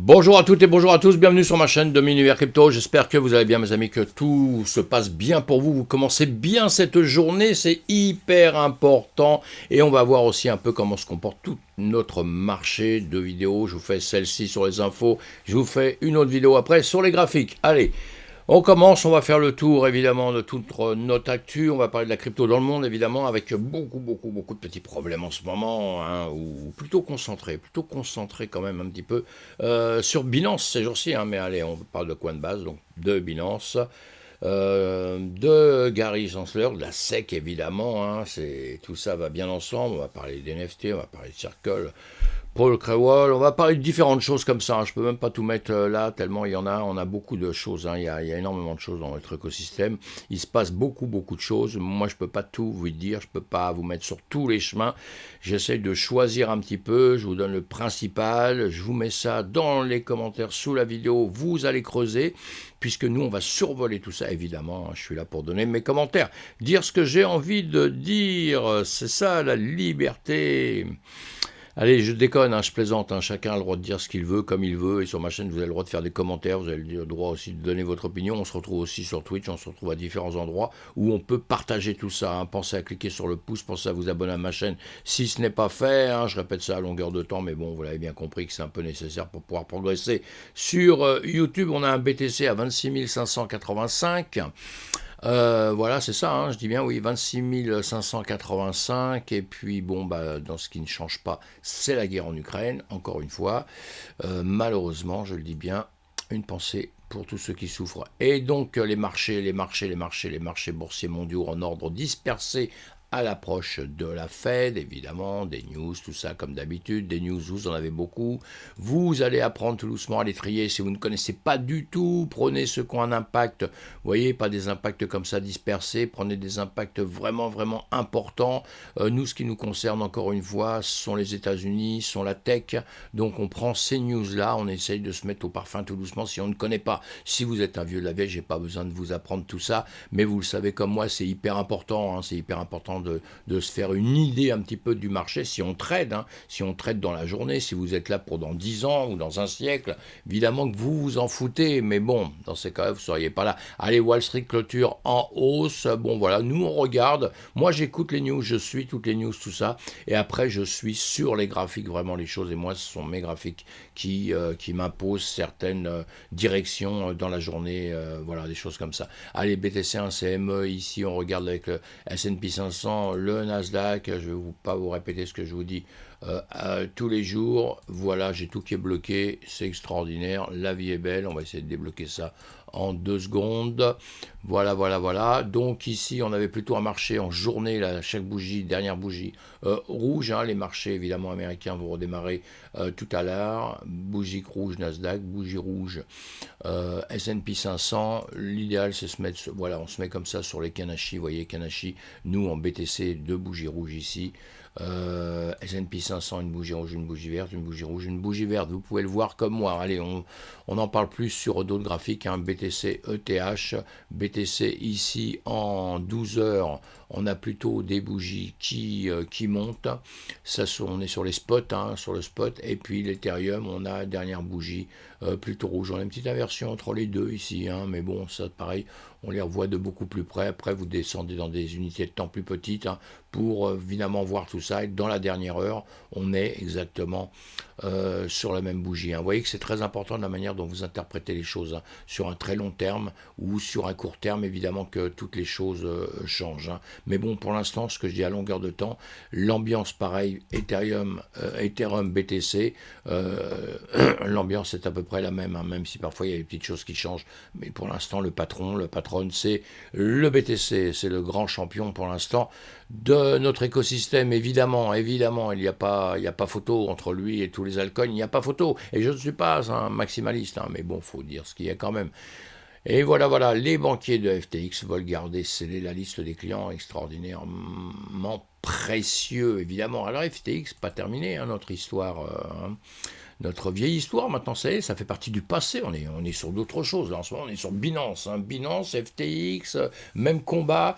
Bonjour à toutes et bonjour à tous, bienvenue sur ma chaîne Demi Univers Crypto. J'espère que vous allez bien mes amis, que tout se passe bien pour vous. Vous commencez bien cette journée, c'est hyper important. Et on va voir aussi un peu comment se comporte tout notre marché de vidéos. Je vous fais celle-ci sur les infos, je vous fais une autre vidéo après sur les graphiques. Allez, on commence, on va faire le tour évidemment de toute notre actu, on va parler de la crypto dans le monde évidemment avec beaucoup de petits problèmes en ce moment, hein, ou plutôt concentré quand même un petit peu sur Binance ces jours-ci, hein, mais allez, on parle de Coinbase, donc de Binance, de Gary Gensler, de la SEC évidemment, hein, tout ça va bien ensemble, on va parler des NFT, on va parler de Circle, Paul Crewell, on va parler de différentes choses comme ça, hein. Je peux même pas tout mettre là, tellement il y en a, on a beaucoup de choses, hein. Il y a énormément de choses dans notre écosystème, il se passe beaucoup de choses, moi je peux pas tout vous dire, je peux pas vous mettre sur tous les chemins, j'essaie de choisir un petit peu, je vous donne le principal, je vous mets ça dans les commentaires sous la vidéo, vous allez creuser, puisque nous on va survoler tout ça évidemment, hein. Je suis là pour donner mes commentaires, dire ce que j'ai envie de dire, c'est ça la liberté. Allez, je déconne, hein, je plaisante, hein, chacun a le droit de dire ce qu'il veut, comme il veut, et sur ma chaîne, vous avez le droit de faire des commentaires, vous avez le droit aussi de donner votre opinion, on se retrouve aussi sur Twitch, on se retrouve à différents endroits où on peut partager tout ça, hein. Pensez à cliquer sur le pouce, pensez à vous abonner à ma chaîne si ce n'est pas fait, hein, je répète ça à longueur de temps, mais bon, vous l'avez bien compris que c'est un peu nécessaire pour pouvoir progresser. Sur YouTube, on a un BTC à 26 585, voilà, c'est ça, hein, je dis bien, oui, 26 585, et puis bon, bah, dans ce qui ne change pas, c'est la guerre en Ukraine, encore une fois, malheureusement, je le dis bien, une pensée pour tous ceux qui souffrent. Et donc, les marchés boursiers mondiaux en ordre dispersé, à l'approche de la Fed, évidemment, des news, tout ça comme d'habitude, des news, vous en avez beaucoup. Vous allez apprendre tout doucement à les trier. Si vous ne connaissez pas du tout, prenez ceux qui ont un impact. Vous voyez, pas des impacts comme ça dispersés, prenez des impacts vraiment importants. Nous, ce qui nous concerne, encore une fois, ce sont les États-Unis, sont la tech. Donc, on prend ces news-là, on essaye de se mettre au parfum tout doucement si on ne connaît pas. Si vous êtes un vieux de la vieille, j'ai pas besoin de vous apprendre tout ça, mais vous le savez comme moi, c'est hyper important, hein, c'est hyper important de se faire une idée un petit peu du marché si on trade, hein, si on trade dans la journée, si vous êtes là pour dans 10 ans ou dans un siècle, évidemment que vous vous en foutez, mais bon, dans ces cas-là, vous ne seriez pas là. Allez, Wall Street clôture en hausse, bon voilà, nous on regarde, moi j'écoute les news, je suis toutes les news, tout ça, et après je suis sur les graphiques, vraiment les choses, et moi ce sont mes graphiques qui m'imposent certaines directions dans la journée, voilà, des choses comme ça. Allez, BTC 1 CME, ici on regarde avec le S&P 500, le Nasdaq, je ne vais pas vous répéter ce que je vous dis tous les jours, voilà, j'ai tout qui est bloqué, c'est extraordinaire, la vie est belle, on va essayer de débloquer ça en 2 secondes, voilà, donc ici on avait plutôt un marché en journée, là, chaque bougie, dernière bougie, rouge, hein, les marchés évidemment américains vont redémarrer tout à l'heure, bougie rouge Nasdaq, bougie rouge S&P 500, l'idéal c'est se mettre, voilà, on se met comme ça sur les Kanashi, vous voyez Kanashi, nous en BTC, 2 bougies rouges ici, S&P 500, une bougie rouge, une bougie verte, une bougie rouge, une bougie verte, vous pouvez le voir comme moi, allez, on en parle plus sur d'autres graphiques, hein, BTC ETH, BTC ici en 12 heures, on a plutôt des bougies qui montent, ça, on est sur les spots, hein, sur le spot, et puis l'Ethereum, on a dernière bougie plutôt rouge, on a une petite inversion entre les deux ici, hein, mais bon, ça pareil, on les revoit de beaucoup plus près, après vous descendez dans des unités de temps plus petites, hein, pour évidemment voir tout ça, et dans la dernière heure, on est exactement sur la même bougie, hein. Vous voyez que c'est très important de la manière dont vous interprétez les choses, hein, sur un très long terme ou sur un court terme, évidemment que toutes les choses changent, hein. Mais bon, pour l'instant, ce que je dis à longueur de temps, l'ambiance pareil, Ethereum, BTC, l'ambiance est à peu près la même, hein, même si parfois il y a des petites choses qui changent, mais pour l'instant, le patron, c'est le BTC, c'est le grand champion pour l'instant de notre écosystème, évidemment, il n'y a pas photo entre lui et tous les altcoins, il n'y a pas photo, et je ne suis pas un maximaliste, hein, mais bon, faut dire ce qu'il y a quand même. Et voilà, les banquiers de FTX veulent garder scellée la liste des clients extraordinairement précieux, évidemment. Alors FTX, pas terminé, hein, notre histoire, hein. notre vieille histoire maintenant, ça fait partie du passé, on est sur d'autres choses, là, en ce moment on est sur Binance, hein. Binance, FTX, même combat.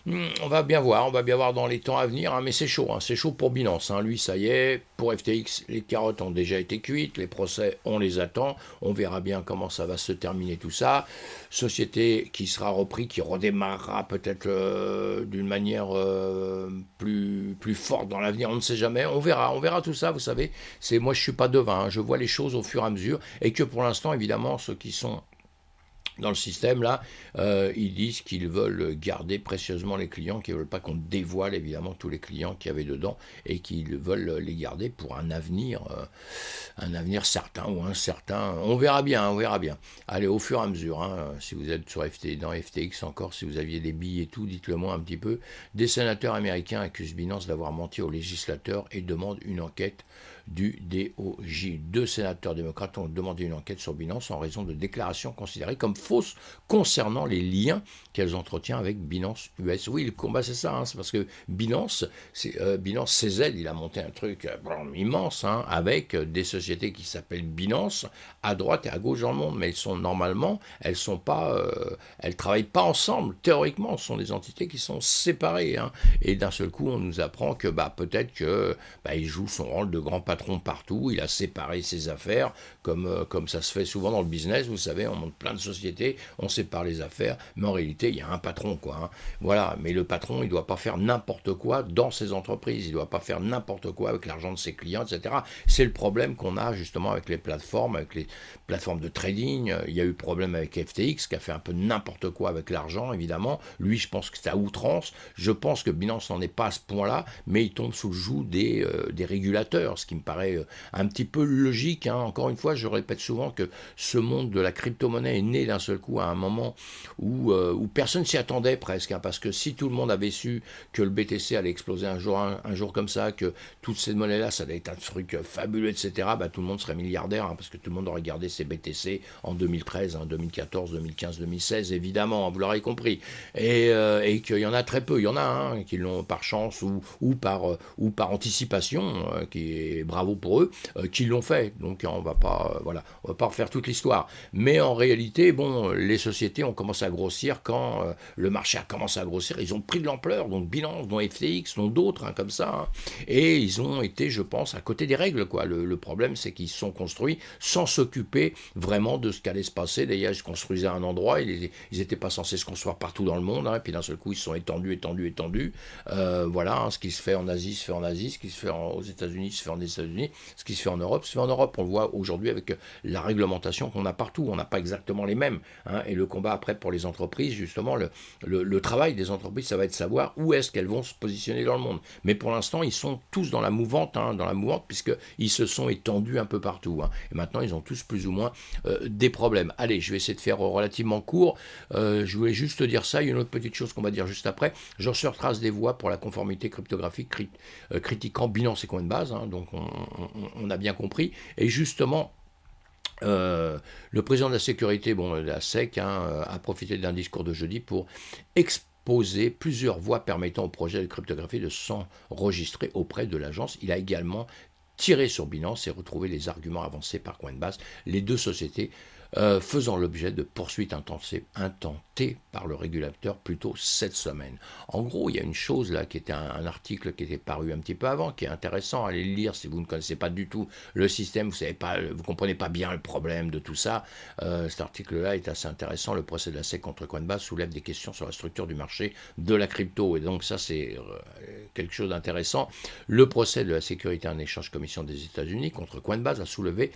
On va bien voir dans les temps à venir, hein, mais c'est chaud pour Binance, hein. Lui ça y est, pour FTX les carottes ont déjà été cuites, les procès on les attend, on verra bien comment ça va se terminer tout ça. Société qui sera repris, qui redémarrera peut-être d'une manière plus forte dans l'avenir, on ne sait jamais, on verra tout ça, vous savez, moi je suis pas devin, hein, je vois les choses au fur et à mesure, et que pour l'instant évidemment ceux qui sont dans le système là, ils disent qu'ils veulent garder précieusement les clients, qu'ils ne veulent pas qu'on dévoile évidemment tous les clients qu'il y avait dedans, et qu'ils veulent les garder pour un avenir certain ou incertain. On verra bien, on verra bien. Allez, au fur et à mesure, hein, si vous êtes sur dans FTX encore, si vous aviez des billes et tout, dites-le moi un petit peu. Des sénateurs américains accusent Binance d'avoir menti aux législateurs et demandent une enquête du DOJ. 2 sénateurs démocrates ont demandé une enquête sur Binance en raison de déclarations considérées comme fausses concernant les liens qu'elles entretiennent avec Binance US. Oui, le combat c'est ça, hein, c'est parce que Binance CZ, il a monté un truc immense, hein, avec des sociétés qui s'appellent Binance à droite et à gauche dans le monde, mais elles travaillent pas ensemble. Théoriquement, ce sont des entités qui sont séparées, hein, et d'un seul coup, on nous apprend que peut-être que il joue son rôle de grand patron partout, il a séparé ses affaires, comme ça se fait souvent dans le business, vous savez, on monte plein de sociétés, on sépare les affaires, mais en réalité, il y a un patron, quoi, hein. Voilà, mais le patron, il ne doit pas faire n'importe quoi dans ses entreprises, il ne doit pas faire n'importe quoi avec l'argent de ses clients, etc. C'est le problème qu'on a justement avec les plateformes de trading. Il y a eu problème avec FTX, qui a fait un peu n'importe quoi avec l'argent, évidemment. Lui, je pense que c'est à outrance. Je pense que Binance n'en est pas à ce point-là, mais il tombe sous le joug des régulateurs, ce qui me paraît un petit peu logique, hein. Encore une fois, je répète souvent que ce monde de la crypto-monnaie est né d'un seul coup à un moment où personne s'y attendait presque, hein, parce que si tout le monde avait su que le BTC allait exploser un jour comme ça, que toutes ces monnaies-là, ça allait être un truc fabuleux, etc., tout le monde serait milliardaire, hein, parce que tout le monde aurait gardé ses BTC en 2013, hein, 2014, 2015, 2016, évidemment, vous l'aurez compris. Et qu'il y en a très peu, il y en a, hein, qui l'ont par chance ou par anticipation, qui est bravo pour eux, qui l'ont fait. Donc on va pas refaire toute l'histoire. Mais en réalité, les sociétés ont commencé à grossir quand le marché a commencé à grossir. Ils ont pris de l'ampleur, donc Binance, dont FTX, dont d'autres, hein, comme ça. Hein, et ils ont été, je pense, à côté des règles, quoi. Le problème, c'est qu'ils se sont construits sans s'occuper vraiment de ce qu'allait se passer. D'ailleurs, ils se construisaient à un endroit, ils n'étaient pas censés se construire partout dans le monde, hein, et puis d'un seul coup, ils se sont étendus. Voilà, hein, ce qui se fait en Asie se fait en Asie, ce qui se fait aux États-Unis se fait en États-Unis, ce qui se fait en Europe se fait en Europe. On le voit aujourd'hui avec la réglementation qu'on a partout. On n'a pas exactement les mêmes, hein, et le combat après pour les entreprises, justement, le travail des entreprises, ça va être de savoir où est-ce qu'elles vont se positionner dans le monde. Mais pour l'instant, ils sont tous dans la mouvante, puisqu'ils se sont étendus un peu partout, hein. Et maintenant, ils ont tous plus ou moins des problèmes. Allez, je vais essayer de faire relativement court. Je voulais juste dire ça. Il y a une autre petite chose qu'on va dire juste après. J'en surtrace des voix pour la conformité cryptographique critiquant Binance et Coinbase, hein, donc on a bien compris. Et justement, le président de la sécurité, de la SEC, hein, a profité d'un discours de jeudi pour exposer plusieurs voies permettant au projet de cryptographie de s'enregistrer auprès de l'agence. Il a également tiré sur Binance et retrouvé les arguments avancés par Coinbase, les deux sociétés faisant l'objet de poursuites intentées par le régulateur plus tôt cette semaine. En gros, il y a une chose là qui était un article qui était paru un petit peu avant, qui est intéressant, allez le lire si vous ne connaissez pas du tout le système, vous comprenez pas bien le problème de tout ça. Cet article-là est assez intéressant. Le procès de la SEC contre Coinbase soulève des questions sur la structure du marché de la crypto, et donc ça c'est quelque chose d'intéressant. Le procès de la sécurité en échange commission des États-Unis contre Coinbase a soulevé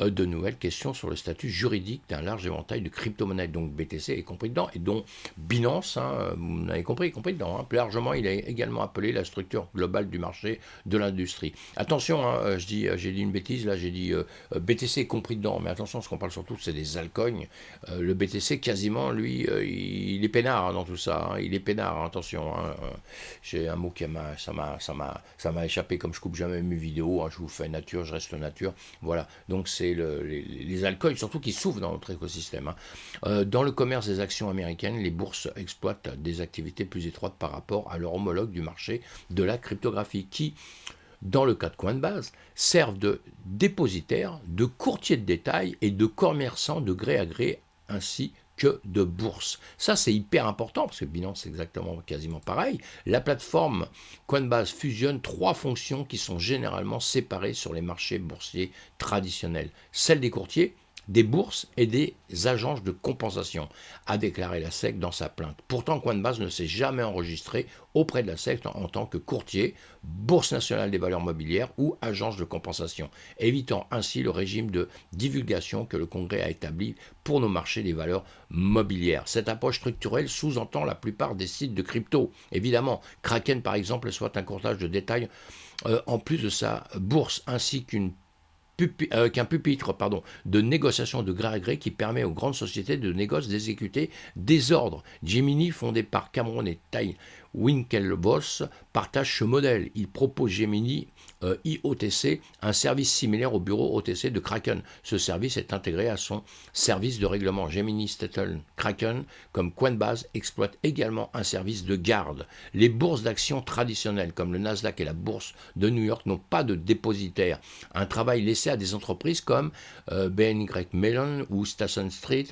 de nouvelles questions sur le statut juridique d'un large éventail de crypto-monnaies, donc BTC est compris dedans, et dont Binance, hein, vous l'avez compris, est compris dedans. Hein. Plus largement, il est également appelé la structure globale du marché de l'industrie. Attention, hein, j'ai dit une bêtise, là j'ai dit BTC est compris dedans, mais attention, ce qu'on parle surtout, c'est des altcoins. Le BTC, quasiment, lui, il est peinard, hein, dans tout ça. Hein, il est peinard, hein, attention. Hein, j'ai un mot ça m'a échappé, comme je coupe jamais mes vidéos, hein, je vous fais nature, je reste nature. Voilà, donc c'est les altcoins, surtout qui souffrent dans notre écosystème. Hein. Dans le commerce des actions américaines, les bourses exploitent des activités plus étroites par rapport à leur homologue du marché de la cryptographie, qui dans le cas de Coinbase, servent de dépositaires, de courtiers de détail et de commerçants de gré à gré ainsi que de bourse. Ça, c'est hyper important parce que Binance, c'est exactement quasiment pareil. La plateforme Coinbase fusionne 3 fonctions qui sont généralement séparées sur les marchés boursiers traditionnels. Celle des courtiers, des bourses et des agences de compensation, a déclaré la SEC dans sa plainte. Pourtant, Coinbase ne s'est jamais enregistré auprès de la SEC en tant que courtier, Bourse nationale des valeurs mobilières ou agence de compensation, évitant ainsi le régime de divulgation que le Congrès a établi pour nos marchés des valeurs mobilières. Cette approche structurelle sous-entend la plupart des sites de crypto. Évidemment, Kraken par exemple soit un courtage de détail en plus de sa bourse ainsi qu'un pupitre de négociation de gré à gré qui permet aux grandes sociétés de négoce d'exécuter des ordres. Gemini, fondé par Cameron et Ty Winklevoss, partage ce modèle. Il propose Gemini IOTC, un service similaire au bureau OTC de Kraken. Ce service est intégré à son service de règlement Gemini Settle Kraken, comme Coinbase exploite également un service de garde. Les bourses d'actions traditionnelles comme le Nasdaq et la bourse de New York n'ont pas de dépositaire. Un travail laissé à des entreprises comme BNY Mellon ou Station Street.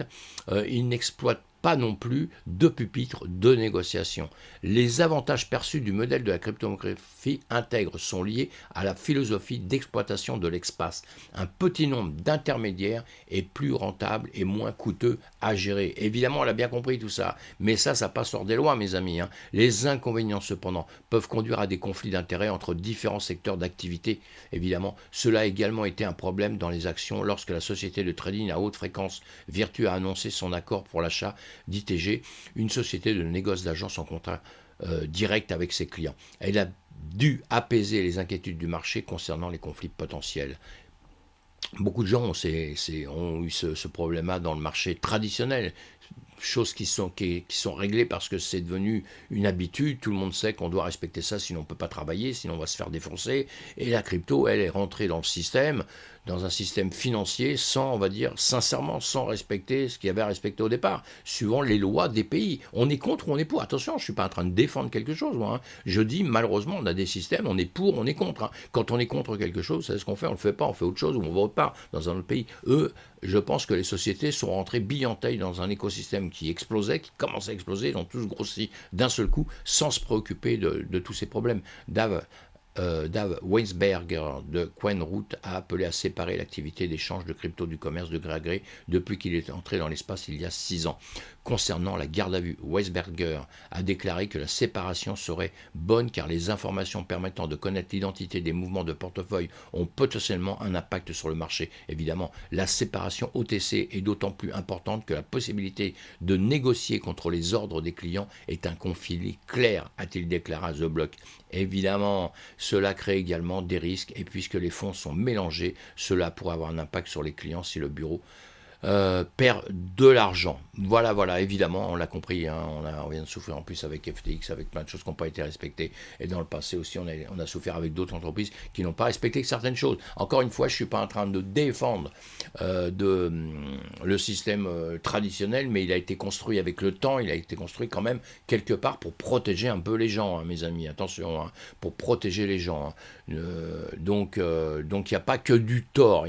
Ils n'exploitent pas non plus de pupitres de négociation. Les avantages perçus du modèle de la cryptographie intègrent sont liés à la philosophie d'exploitation de l'espace. Un petit nombre d'intermédiaires est plus rentable et moins coûteux à gérer. Évidemment, on a bien compris tout ça, mais ça passe hors des lois, mes amis. Les inconvénients, cependant, peuvent conduire à des conflits d'intérêts entre différents secteurs d'activité. Évidemment, cela a également été un problème dans les actions lorsque la société de trading à haute fréquence Virtu a annoncé son accord pour l'achat d'ITG, une société de négoce d'agence en contrat direct avec ses clients. Elle a dû apaiser les inquiétudes du marché concernant les conflits potentiels. Beaucoup de gens ont eu ce problème-là dans le marché traditionnel, choses qui sont réglées parce que c'est devenu une habitude, tout le monde sait qu'on doit respecter ça, sinon on ne peut pas travailler, sinon on va se faire défoncer, et la crypto, elle est rentrée dans le système, dans un système financier, sans, on va dire, sincèrement, sans respecter ce qu'il y avait à respecter au départ, suivant les lois des pays. On est contre ou on est pour. Attention, je ne suis pas en train de défendre quelque chose, moi. Je dis, malheureusement, on a des systèmes, on est pour, on est contre. Quand on est contre quelque chose, c'est ce qu'on fait, on ne le fait pas, on fait autre chose, ou on ne vote pas dans un autre pays. Eux, je pense que les sociétés sont rentrées billes en taille dans un écosystème qui explosait, qui commençait à exploser, ils ont tous grossi d'un seul coup, sans se préoccuper de tous ces problèmes. Dave Weisberger de CoinRoute a appelé à séparer l'activité d'échange de crypto du commerce de gré à gré depuis qu'il est entré dans l'espace il y a 6 ans. Concernant la garde à vue, Weisberger a déclaré que la séparation serait bonne car les informations permettant de connaître l'identité des mouvements de portefeuille ont potentiellement un impact sur le marché. Évidemment, la séparation OTC est d'autant plus importante que la possibilité de négocier contre les ordres des clients est un conflit clair, a-t-il déclaré à The Block. Évidemment, cela crée également des risques et puisque les fonds sont mélangés, cela pourrait avoir un impact sur les clients si le bureau perd de l'argent. Voilà, évidemment, on l'a compris, on vient de souffrir en plus avec FTX, avec plein de choses qui n'ont pas été respectées, et dans le passé aussi, on a souffert avec d'autres entreprises qui n'ont pas respecté certaines choses. Encore une fois, je ne suis pas en train de défendre le système traditionnel, mais il a été construit avec le temps, il a été construit quand même quelque part pour protéger un peu les gens, mes amis, attention, pour protéger les gens. Donc il n'y a pas que du tort.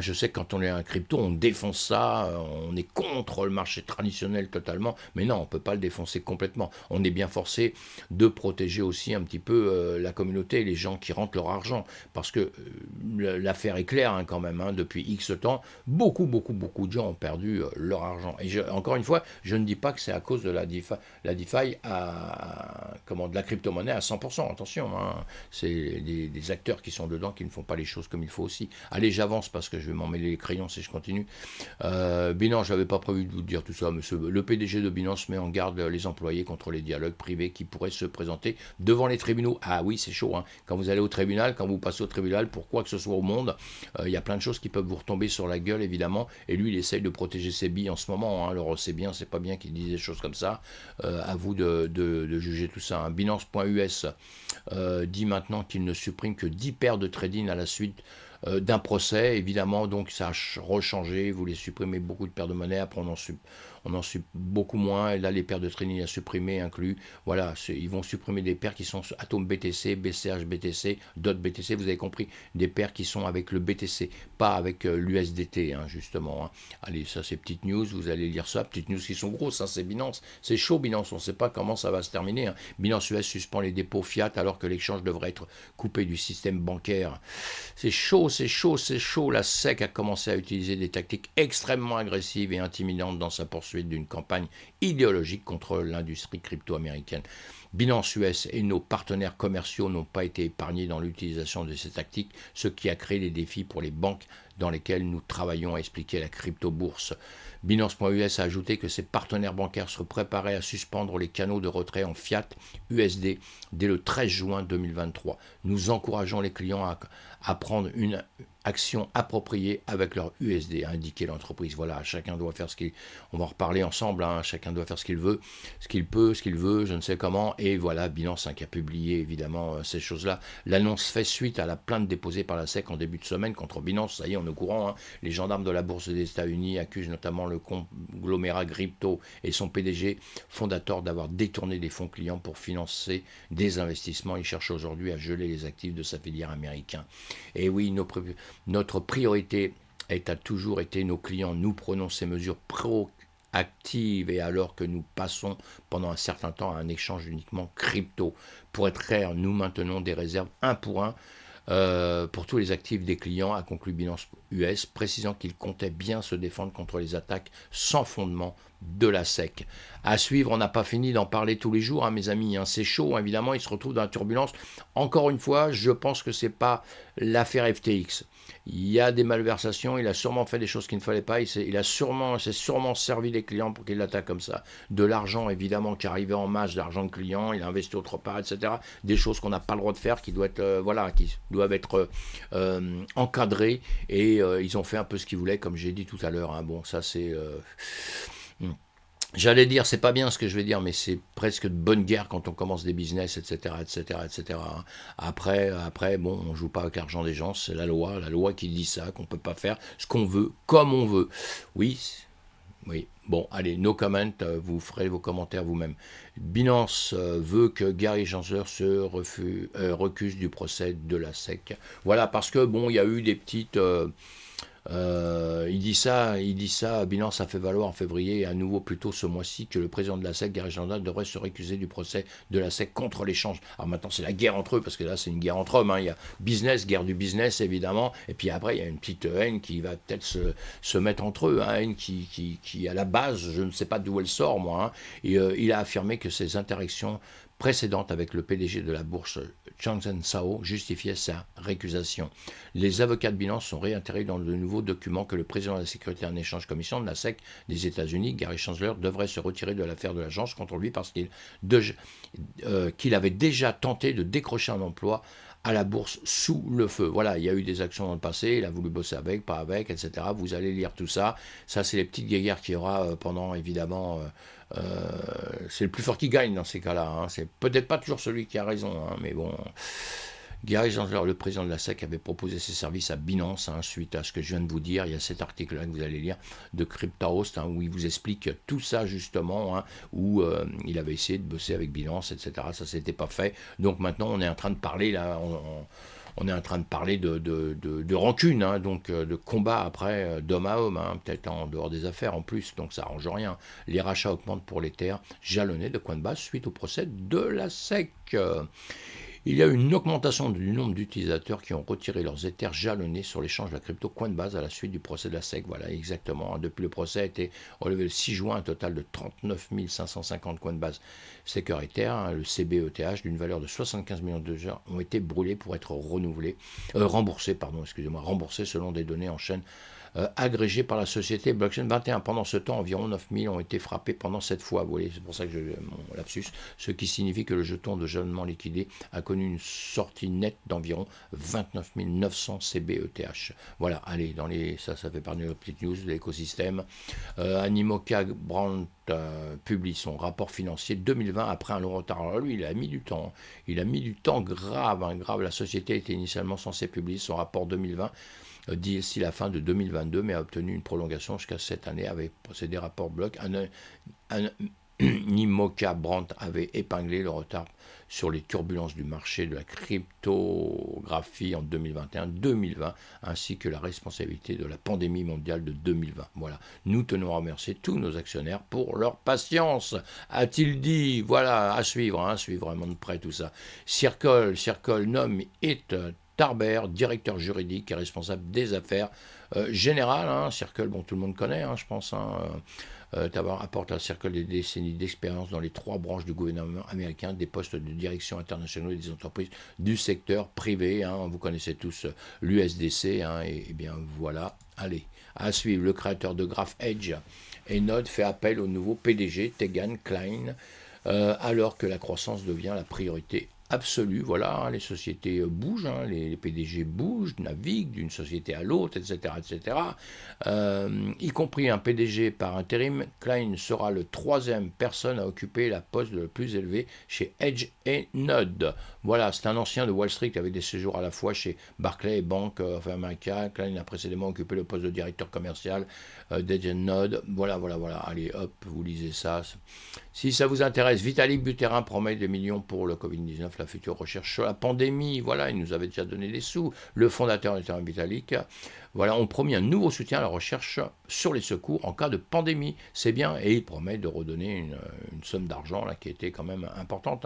Je sais que quand on est un crypto, on défonce ça, on est contre le marché traditionnel totalement, mais non, on ne peut pas le défoncer complètement. On est bien forcé de protéger aussi un petit peu la communauté, les gens qui rentrent leur argent, parce que l'affaire est claire quand même, depuis X temps, beaucoup de gens ont perdu leur argent. Et encore une fois, je ne dis pas que c'est à cause de la DeFi de la crypto-monnaie à 100%, attention, c'est des acteurs qui sont dedans qui ne font pas les choses comme il faut aussi. Allez, j'avance parce que je vais m'en mêler les crayons si je continue. Binance, j'avais pas prévu de vous dire tout ça, monsieur. Le PDG de Binance met en garde les employés contre les dialogues privés qui pourraient se présenter devant les tribunaux. Ah oui, c'est chaud, Quand vous allez au tribunal, quand vous passez au tribunal, pour quoi que ce soit au monde, il y a plein de choses qui peuvent vous retomber sur la gueule, évidemment, et lui, il essaye de protéger ses billes en ce moment, Alors, c'est bien, c'est pas bien qu'il dise des choses comme ça. À vous de juger tout ça. Binance.us dit maintenant qu'il ne supprime que 10 paires de trading à la suite d'un procès, évidemment, donc ça a rechangé, vous voulez supprimer beaucoup de paires de monnaie, après on en suit beaucoup moins, et là les paires de Trini à supprimer inclus, voilà, ils vont supprimer des paires qui sont Atom BTC, BCH BTC, DOT BTC, vous avez compris, des paires qui sont avec le BTC, pas avec l'USDT, hein, justement. Hein. Allez, ça c'est petite news, vous allez lire ça, petites news qui sont grosses, hein, c'est Binance, c'est chaud Binance, on ne sait pas comment ça va se terminer. Hein. Binance US suspend les dépôts fiat alors que l'échange devrait être coupé du système bancaire. C'est chaud, c'est chaud, c'est chaud. La SEC a commencé à utiliser des tactiques extrêmement agressives et intimidantes dans sa poursuite d'une campagne idéologique contre l'industrie crypto-américaine. Binance US et nos partenaires commerciaux n'ont pas été épargnés dans l'utilisation de ces tactiques, ce qui a créé des défis pour les banques dans lesquelles nous travaillons, a expliqué la crypto-bourse. Binance.us a ajouté que ses partenaires bancaires se préparaient à suspendre les canaux de retrait en fiat USD dès le 13 juin 2023. Nous encourageons les clients à prendre une action appropriée avec leur USD, a indiqué l'entreprise. Voilà, chacun doit faire ce qu'il... On va en reparler ensemble, hein, chacun doit faire ce qu'il veut, ce qu'il peut, ce qu'il veut, je ne sais comment. Et voilà, Binance qui a publié évidemment ces choses-là. L'annonce fait suite à la plainte déposée par la SEC en début de semaine contre Binance. Ça y est, on est au courant. Hein. Les gendarmes de la Bourse des États-Unis accusent notamment le conglomérat Crypto et son PDG fondateur d'avoir détourné des fonds clients pour financer des investissements. Il cherche aujourd'hui à geler les actifs de sa filière américaine. Et oui, notre priorité a toujours été nos clients. Nous prenons ces mesures proactives et alors que nous passons pendant un certain temps à un échange uniquement crypto. Pour être clair, nous maintenons des réserves 1 pour 1 pour tous les actifs des clients, a conclu Binance US, précisant qu'il comptait bien se défendre contre les attaques sans fondement de la SEC. À suivre, on n'a pas fini d'en parler tous les jours, hein, mes amis, hein, c'est chaud, hein, évidemment, il se retrouve dans la turbulence. Encore une fois, je pense que c'est pas l'affaire FTX. Il y a des malversations, il a sûrement fait des choses qu'il ne fallait pas, il s'est sûrement servi des clients pour qu'il l'attaque comme ça. De l'argent, évidemment, qui arrivait en masse, d'argent de clients, il a investi autre part, etc. Des choses qu'on n'a pas le droit de faire, qui doivent être encadrées, et ils ont fait un peu ce qu'ils voulaient, comme j'ai dit tout à l'heure. Hein. Bon, ça c'est... J'allais dire, c'est pas bien ce que je vais dire, mais c'est presque de bonne guerre quand on commence des business, etc., etc., etc. Après, bon, on joue pas avec l'argent des gens, c'est la loi qui dit ça, qu'on peut pas faire ce qu'on veut, comme on veut. Oui, bon, allez, no comment, vous ferez vos commentaires vous-même. Binance veut que Gary Gensler se recuse du procès de la SEC. Voilà, parce que, bon, il y a eu des petites... il dit ça, Binance a fait valoir en février et à nouveau plus tôt ce mois-ci que le président de la SEC, Gary Gensler, devrait se récuser du procès de la SEC contre l'échange. Alors maintenant c'est la guerre entre eux, parce que là c'est une guerre entre hommes, hein. Il y a business, guerre du business évidemment, et puis après il y a une petite haine qui va peut-être se mettre entre eux, hein, haine qui à la base, je ne sais pas d'où elle sort moi, hein. Et, il a affirmé que ces interactions précédente avec le PDG de la bourse, Changpeng Zhao, justifiait sa récusation. Les avocats de Binance sont réitérés dans de nouveaux documents que le président de la Sécurité and Exchange Commission de la SEC des États-Unis, Gary Gensler, devrait se retirer de l'affaire de l'agence contre lui parce qu'il avait déjà tenté de décrocher un emploi à la bourse sous le feu. Voilà, il y a eu des actions dans le passé, il a voulu bosser avec, pas avec, etc. Vous allez lire tout ça. Ça, c'est les petites guéguerres qu'il y aura pendant, évidemment... c'est le plus fort qui gagne dans ces cas-là. Hein. C'est peut-être pas toujours celui qui a raison, hein, mais bon... Gary Gensler, le président de la SEC, avait proposé ses services à Binance, hein, suite à ce que je viens de vous dire. Il y a cet article-là que vous allez lire de CryptoHost, hein, où il vous explique tout ça justement, hein, où il avait essayé de bosser avec Binance, etc. Ça s'était pas fait. Donc maintenant, on est en train de parler là. On est en train de parler de rancune, hein, donc de combat après d'homme à homme, hein, peut-être en dehors des affaires en plus, donc ça arrange rien. Les rachats augmentent pour les terres jalonnées de Coinbase suite au procès de la SEC. Il y a eu une augmentation du nombre d'utilisateurs qui ont retiré leurs Ethers jalonnés sur l'échange de la crypto Coinbase à la suite du procès de la SEC. Voilà, exactement. Depuis le procès a été relevé le 6 juin, un total de 39 550 Coinbase Secure Ether, hein, le CBETH, d'une valeur de 75 millions de dollars, ont été brûlés pour être remboursés selon des données en chaîne agrégés par la société Blockchain 21. Pendant ce temps, environ 9000 ont été frappés pendant cette fois. Vous voyez, c'est pour ça que mon lapsus, ce qui signifie que le jeton de jeunement liquidé a connu une sortie nette d'environ 29 900 CBETH. Voilà, allez, ça fait partie de nos petites news de l'écosystème. Animoca Brandt publie son rapport financier 2020 après un long retard. Alors lui, il a mis du temps. Il a mis du temps grave. La société était initialement censée publier son rapport 2020 d'ici la fin de 2022, mais a obtenu une prolongation jusqu'à cette année avec procédé rapport bloc. Animoca Brandt avait épinglé le retard sur les turbulences du marché de la cryptographie en 2021-2020, ainsi que la responsabilité de la pandémie mondiale de 2020. Voilà, nous tenons à remercier tous nos actionnaires pour leur patience, a-t-il dit. Voilà, à suivre vraiment de près tout ça. Circle nomme It Tarber, directeur juridique et responsable des affaires générales. Circle, bon, tout le monde connaît, je pense. Tarber apporte à Circle des décennies d'expérience dans les 3 branches du gouvernement américain, des postes de direction internationaux et des entreprises du secteur privé. Vous connaissez tous l'USDC, et bien voilà. Allez, à suivre, le créateur de Graph Edge et Node fait appel au nouveau PDG, Tegan Klein, alors que la croissance devient la priorité absolue. Voilà, les sociétés bougent, les PDG bougent, naviguent d'une société à l'autre, etc., etc. Y compris un PDG par intérim. Klein sera le 3e personne à occuper la poste le plus élevé chez Edge et Node. Voilà, c'est un ancien de Wall Street avec des séjours à la fois chez Barclays et Bank of America. Klein a précédemment occupé le poste de directeur commercial d'Edge et Node. Voilà. Allez, hop, vous lisez ça. Si ça vous intéresse, Vitalik Buterin promet des millions pour le Covid-19, la future recherche sur la pandémie. Voilà, il nous avait déjà donné des sous. Le fondateur de Vitalik, voilà, on promet un nouveau soutien à la recherche sur les secours en cas de pandémie. C'est bien, et il promet de redonner une somme d'argent là qui était quand même importante.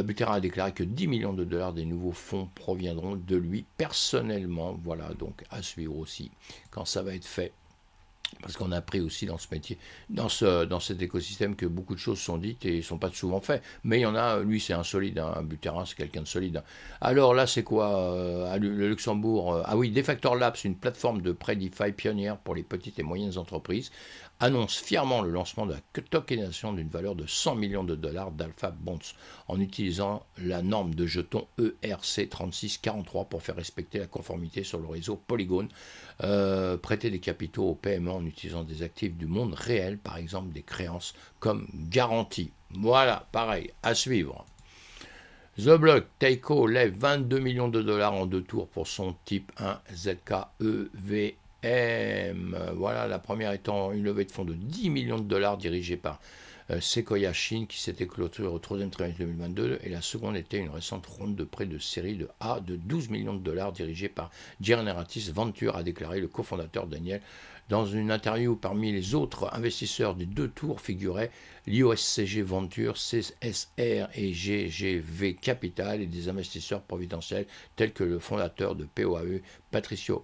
Buterin a déclaré que 10 millions de dollars des nouveaux fonds proviendront de lui personnellement. Voilà, donc à suivre aussi quand ça va être fait. Parce qu'on a appris aussi dans ce métier, dans cet écosystème, que beaucoup de choses sont dites et ne sont pas souvent faites. Mais il y en a, lui c'est un solide, Buterin c'est quelqu'un de solide. Alors là c'est quoi le Luxembourg Ah oui, Defactor Labs, une plateforme de prêt DeFi pionnière pour les petites et moyennes entreprises, annonce fièrement le lancement de la tokenisation d'une valeur de 100 millions de dollars d'Alpha Bonds en utilisant la norme de jetons ERC3643 pour faire respecter la conformité sur le réseau Polygon, prêter des capitaux aux PME en utilisant des actifs du monde réel, par exemple des créances comme garantie. Voilà, pareil, à suivre. The Block, Teiko lève 22 millions de dollars en 2 tours pour son type 1 ZKEV. Voilà, la première étant une levée de fonds de 10 millions de dollars dirigée par Sequoia Chine qui s'était clôturée au 3e trimestre 2022, et la seconde était une récente ronde de prêt de série de A de 12 millions de dollars dirigée par Generatis Venture, a déclaré le cofondateur Daniel dans une interview. Parmi les autres investisseurs des 2 tours figuraient l'IOSCG Venture, CSR et GGV Capital, et des investisseurs providentiels tels que le fondateur de POAE, Patricio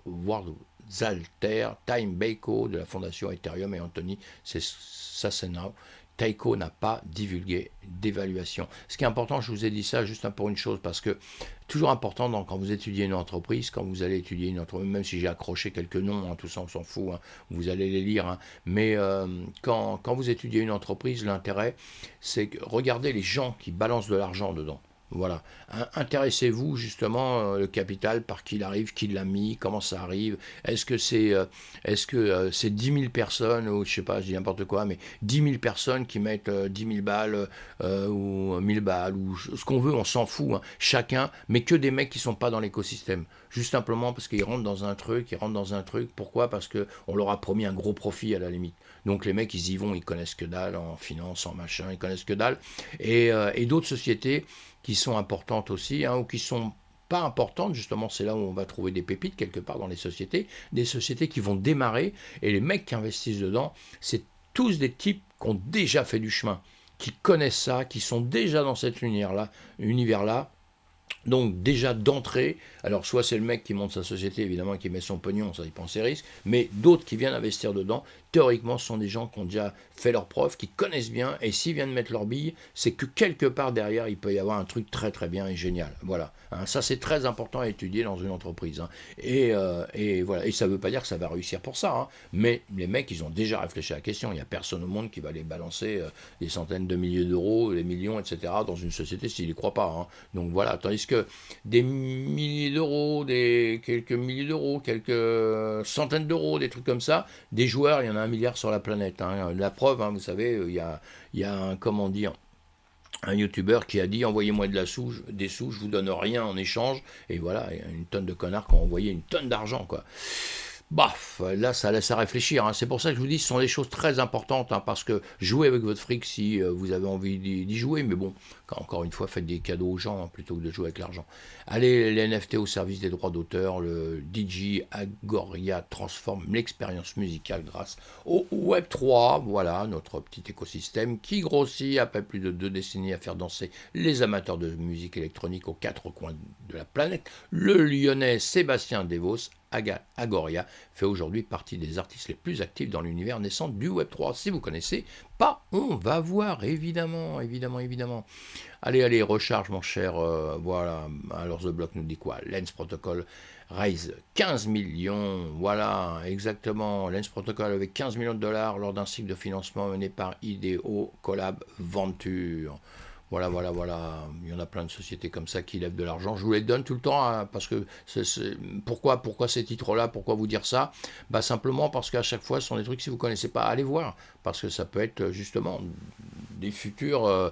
Zalter, Time Bako de la fondation Ethereum et Anthony Sassenau. Teiko n'a pas divulgué d'évaluation. Ce qui est important, je vous ai dit ça juste pour une chose, parce que toujours important quand vous étudiez une entreprise, quand vous allez étudier une entreprise, même si j'ai accroché quelques noms, tout ça on s'en fout, vous allez les lire, mais quand vous étudiez une entreprise, l'intérêt, c'est que regardez les gens qui balancent de l'argent dedans. Voilà. Intéressez-vous justement le capital, par qui il arrive, qui l'a mis, comment ça arrive. Est-ce que c'est 10 000 personnes, ou je sais pas, je dis n'importe quoi, mais 10 000 personnes qui mettent 10 000 balles ou 1000 balles, ou ce qu'on veut, on s'en fout, chacun, mais que des mecs qui sont pas dans l'écosystème. Juste simplement parce qu'ils rentrent dans un truc, Pourquoi ? Parce qu'on leur a promis un gros profit à la limite. Donc les mecs, ils y vont, ils connaissent que dalle en finance, en machin, ils connaissent que dalle. Et d'autres sociétés qui sont importantes aussi, ou qui sont pas importantes, justement, c'est là où on va trouver des pépites quelque part dans les sociétés, des sociétés qui vont démarrer, et les mecs qui investissent dedans, c'est tous des types qui ont déjà fait du chemin, qui connaissent ça, qui sont déjà dans cet univers-là, Donc déjà d'entrée, alors soit c'est le mec qui monte sa société évidemment qui met son pognon, ça il prend ses risques, mais d'autres qui viennent investir dedans, théoriquement ce sont des gens qui ont déjà fait leurs preuves, qui connaissent bien, et s'ils viennent mettre leur bille, c'est que quelque part derrière il peut y avoir un truc très très bien et génial. Voilà, hein, ça c'est très important à étudier dans une entreprise. Hein. Et voilà, et ça ne veut pas dire que ça va réussir pour ça, hein, mais les mecs ils ont déjà réfléchi à la question, il n'y a personne au monde qui va les balancer des centaines de milliers d'euros, des millions, etc. dans une société s'il n'y croit pas. Hein. Donc voilà, tandis que des milliers d'euros, des quelques milliers d'euros, quelques centaines d'euros, des trucs comme ça, des joueurs, il y en a 1 milliard sur la planète. Hein. La preuve, hein, vous savez, il y a un, comment dire, un youtubeur qui a dit envoyez-moi des sous, je vous donne rien en échange, et voilà, il y a une tonne de connards qui ont envoyé une tonne d'argent, quoi. Baf, là ça laisse à réfléchir. Hein. C'est pour ça que je vous dis ce sont des choses très importantes, hein, parce que jouez avec votre fric si vous avez envie d'y jouer, mais bon, encore une fois, faites des cadeaux aux gens hein, plutôt que de jouer avec l'argent. Allez, les NFT au service des droits d'auteur, le DJ Agoria transforme l'expérience musicale grâce au Web3, voilà, notre petit écosystème qui grossit après plus de 2 décennies à faire danser les amateurs de musique électronique aux 4 coins de la planète. Le Lyonnais Sébastien Devos Agoria fait aujourd'hui partie des artistes les plus actifs dans l'univers naissant du Web3. Si vous connaissez pas, on va voir, évidemment, évidemment, évidemment. Allez, allez, recharge mon cher, voilà, alors The Block nous dit quoi? Lens Protocol raise 15 millions, voilà, exactement, Lens Protocol avec 15 millions de dollars lors d'un cycle de financement mené par IDEO Collab Venture. Voilà, voilà, voilà. Il y en a plein de sociétés comme ça qui lèvent de l'argent. Je vous les donne tout le temps hein, parce que pourquoi ces titres-là, pourquoi vous dire ça? Bah simplement parce qu'à chaque fois, ce sont des trucs si vous ne connaissez pas, allez voir parce que ça peut être justement des futures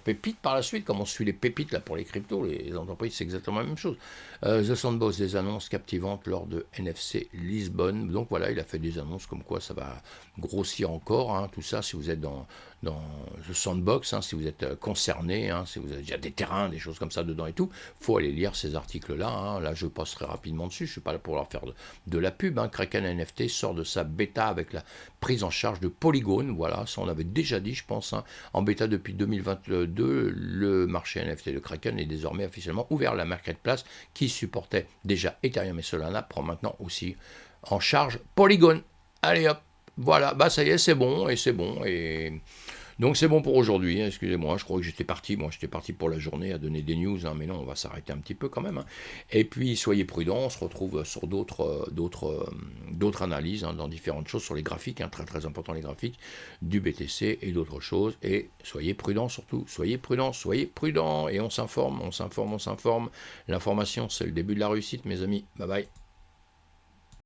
pépites par la suite, comme on suit les pépites là pour les cryptos, les entreprises, c'est exactement la même chose. The Sandbox, des annonces captivantes lors de NFC Lisbonne. Donc voilà, il a fait des annonces comme quoi ça va grossir encore, hein, tout ça, si vous êtes dans The Sandbox, hein, si vous êtes concerné, hein, si vous avez déjà des terrains, des choses comme ça dedans et tout, faut aller lire ces articles-là. Hein. Là, je passerai rapidement dessus, je ne suis pas là pour leur faire de la pub. Hein. Kraken NFT sort de sa bêta avec la prise en charge de Polygon, voilà, ça on avait déjà dit, je pense, hein. En bêta depuis 2022, le marché NFT de Kraken est désormais officiellement ouvert. La marketplace qui supportait déjà Ethereum et Solana prend maintenant aussi en charge Polygon. Allez hop, voilà, bah ça y est, c'est bon, et donc c'est bon pour aujourd'hui, hein, excusez-moi, je crois que j'étais parti pour la journée à donner des news, hein, mais non, on va s'arrêter un petit peu quand même. Hein. Et puis soyez prudents, on se retrouve sur d'autres analyses hein, dans différentes choses, sur les graphiques, hein, très très important les graphiques, du BTC et d'autres choses, et soyez prudents surtout, soyez prudents, et on s'informe, l'information c'est le début de la réussite mes amis, bye bye.